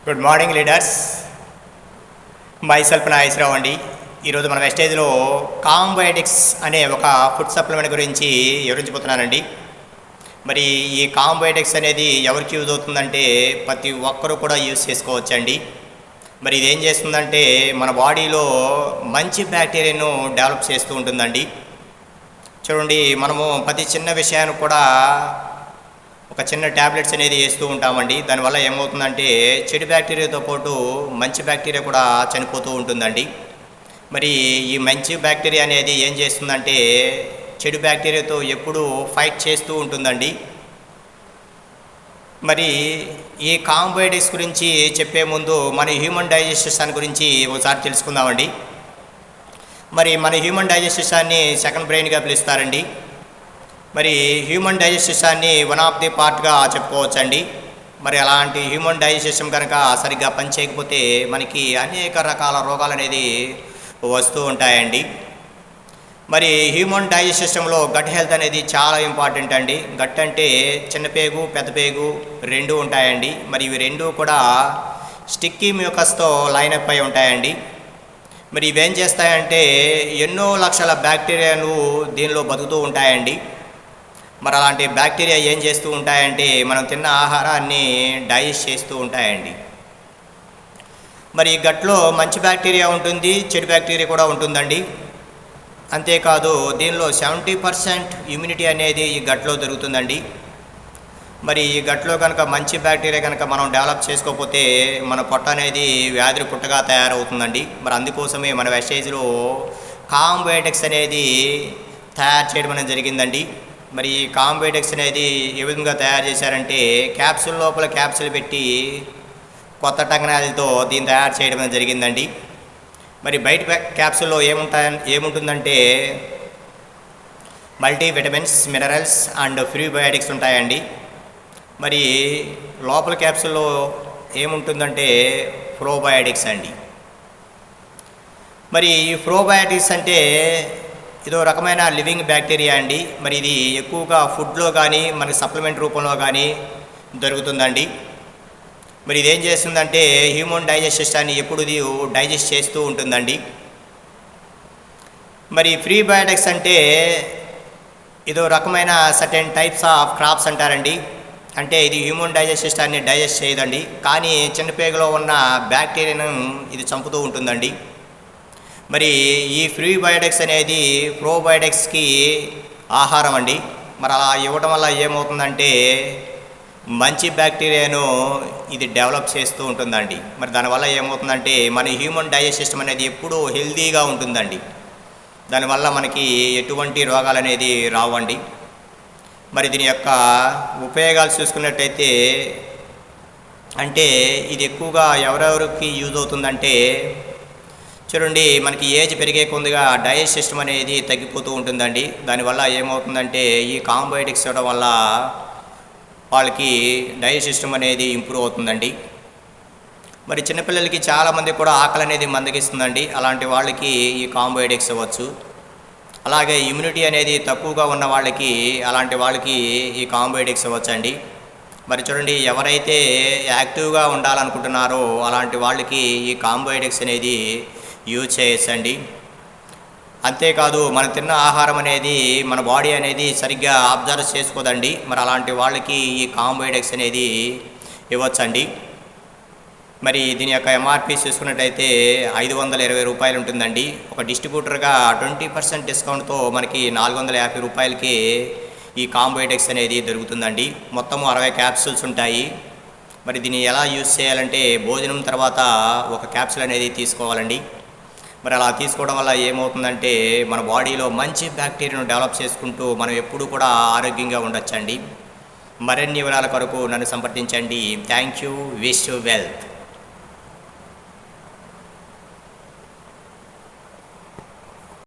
Good morning leaders. Myself Nageswararao అండి. ఈరోజు మన వెస్టేజ్లో కాంబయోటిక్స్ అనే ఒక ఫుడ్ సప్లిమెంట్ గురించి వివరించబోతున్నానండి. మరి ఈ కాంబయోటిక్స్ అనేది ఎవరికి యూజ్ అవుతుందంటే ప్రతి ఒక్కరూ కూడా యూజ్ చేసుకోవచ్చండి. మరి ఇది ఏం చేస్తుందంటే మన బాడీలో మంచి బ్యాక్టీరియాను డెవలప్ చేస్తూ ఉంటుందండి. చూడండి, మనము ప్రతి చిన్న విషయాన్ని కూడా ఒక చిన్న ట్యాబ్లెట్స్ అనేది వేస్తూ ఉంటామండి. దానివల్ల ఏమవుతుందంటే చెడు బ్యాక్టీరియాతో పాటు మంచి బ్యాక్టీరియా కూడా చనిపోతూ ఉంటుందండి. మరి ఈ మంచి బ్యాక్టీరియా అనేది ఏం చేస్తుందంటే చెడు బ్యాక్టీరియాతో ఎప్పుడూ ఫైట్ చేస్తూ ఉంటుందండి. మరి ఈ కాంబయోటిక్స్ గురించి చెప్పే ముందు మన హ్యూమన్ డైజెషన్ గురించి ఒకసారి తెలుసుకుందామండి. మరి మన హ్యూమన్ డైజెషన్ని సెకండ్ బ్రెయిన్గా పిలుస్తారండి. మరి హ్యూమన్ డైజెషన్ని వన్ ఆఫ్ ది పార్ట్గా చెప్పుకోవచ్చండి. మరి అలాంటి హ్యూమన్ డైజెషన్ కనుక సరిగ్గా పనిచేయకపోతే మనకి అనేక రకాల రోగాలు అనేది వస్తూ ఉంటాయండి. మరి హ్యూమన్ డైజెషన్లో గట్ హెల్త్ అనేది చాలా ఇంపార్టెంట్ అండి. గట్ అంటే చిన్న పేగు పెద్ద పేగు రెండు ఉంటాయండి. మరి ఇవి రెండు కూడా స్టిక్కీ మ్యూకస్తో లైనప్ అయి ఉంటాయండి. మరి ఇవేం చేస్తాయంటే ఎన్నో లక్షల బ్యాక్టీరియాలు దీనిలో బతుకుతూ ఉంటాయండి. మరి అలాంటి బ్యాక్టీరియా ఏం చేస్తూ ఉంటాయంటే మనం తిన్న ఆహారాన్ని డైజెస్ట్ చేస్తూ ఉంటాయండి. మరి గట్లో మంచి బ్యాక్టీరియా ఉంటుంది, చెడు బ్యాక్టీరియా కూడా ఉంటుందండి. అంతేకాదు దీనిలో 70% ఇమ్యూనిటీ అనేది ఈ గట్లో దొరుకుతుందండి. మరి ఈ గట్లో కనుక మంచి బ్యాక్టీరియా కనుక మనం డెవలప్ చేసుకోకపోతే మన పొట్ట అనేది వ్యాధులు పుట్టగా తయారవుతుందండి. మరి అందుకోసమే మన వెస్టేజ్లో కాంబయోటిక్స్ అనేది తయారు చేయడం అనేది జరిగిందండి. మరి ఈ కాంబయోటిక్స్ అనేది ఏ విధంగా తయారు చేశారంటే క్యాప్సూల్ లోపల క్యాప్సూల్ పెట్టి కొత్త టెక్నాలజీతో దీన్ని తయారు చేయడం అనేది జరిగిందండి. మరి బయట క్యాప్సూల్లో ఏముంటుందంటే multi vitamins, minerals and prebiotics ఉంటాయండి. మరి లోపల క్యాప్సూల్లో ఏముంటుందంటే ప్రోబయోటిక్స్ అండి. మరి ఈ ప్రోబయోటిక్స్ అంటే ఇదో రకమైన లివింగ్ బ్యాక్టీరియా అండి. మరి ఇది ఎక్కువగా ఫుడ్లో కానీ మనకి సప్లిమెంట్ రూపంలో కానీ దొరుకుతుందండి. మరి ఇదేం చేస్తుందంటే హ్యూమన్ డైజెస్టాన్ని ఎప్పుడు డైజెస్ట్ చేస్తూ ఉంటుందండి. మరి ప్రీబయోటిక్స్ అంటే ఇదో రకమైన సర్టెన్ టైప్స్ ఆఫ్ క్రాప్స్ అంటారండి. అంటే ఇది హ్యూమన్ డైజెస్టాన్ని డైజెస్ట్ చేయదండి, కానీ చిన్నపేగలో ఉన్న బ్యాక్టీరియాను ఇది చంపుతూ ఉంటుందండి. మరి ఈ ప్రీబయోటిక్స్ అనేది ప్రోబయోటిక్స్కి ఆహారం అండి. మరి అలా ఇవ్వటం వల్ల ఏమవుతుందంటే మంచి బ్యాక్టీరియాను ఇది డెవలప్ చేస్తూ ఉంటుందండి. మరి దానివల్ల ఏమవుతుందంటే మన హ్యూమన్ డైజెస్ట్ సిస్టమ్ అనేది ఎప్పుడూ హెల్తీగా ఉంటుందండి. దానివల్ల మనకి ఎటువంటి రోగాలు అనేది రావండి. మరి దీని యొక్క ఉపయోగాలు చూసుకున్నట్టయితే అంటే ఇది ఎక్కువగా ఎవరెవరికి యూజ్ అవుతుందంటే చూడండి, మనకి ఏజ్ పెరిగే కొద్దిగా డైజెస్ట్ సిస్టమ్ అనేది తగ్గిపోతూ ఉంటుందండి. దానివల్ల ఏమవుతుందంటే ఈ కాంబయోటిక్స్ ఇవ్వడం వల్ల వాళ్ళకి డైజెస్ట్ సిస్టమ్ అనేది ఇంప్రూవ్ అవుతుందండి. మరి చిన్నపిల్లలకి చాలామంది కూడా ఆకలి అనేది మందగిస్తుందండి. అలాంటి వాళ్ళకి ఈ కాంబయోటిక్స్ ఇవ్వచ్చు. అలాగే ఇమ్యూనిటీ అనేది తక్కువగా ఉన్న వాళ్ళకి అలాంటి వాళ్ళకి ఈ కాంబయోటిక్స్ ఇవ్వచ్చండి. మరి చూడండి, ఎవరైతే యాక్టివ్గా ఉండాలనుకుంటున్నారో అలాంటి వాళ్ళకి ఈ కాంబయోటిక్స్ అనేది యూజ్ చేయొచ్చండి. అంతేకాదు మనం తిన్న ఆహారం అనేది మన బాడీ అనేది సరిగ్గా అబ్జర్వ్ చేసుకోదండి. మరి అలాంటి వాళ్ళకి ఈ కాంబయోటిక్స్ అనేది ఇవ్వచ్చండి. మరి దీని యొక్క ఎంఆర్పి చూసుకున్నట్టయితే 520 రూపాయలు ఉంటుందండి. ఒక డిస్ట్రిబ్యూటర్గా 20% డిస్కౌంట్తో మనకి 450 రూపాయలకి ఈ కాంబయోటిక్స్ అనేది దొరుకుతుందండి. మొత్తము 60 క్యాప్సూల్స్ ఉంటాయి. మరి దీన్ని ఎలా యూజ్ చేయాలంటే భోజనం తర్వాత ఒక క్యాప్సూల్ అనేది తీసుకోవాలండి. మరి అలా తీసుకోవడం వల్ల ఏమవుతుందంటే మన బాడీలో మంచి బ్యాక్టీరియాను డెవలప్ చేసుకుంటూ మనం ఎప్పుడూ కూడా ఆరోగ్యంగా ఉండొచ్చండి. మరిన్ని వివరాల కొరకు నన్ను సంప్రదించండి. Thank you. Wish you wealth.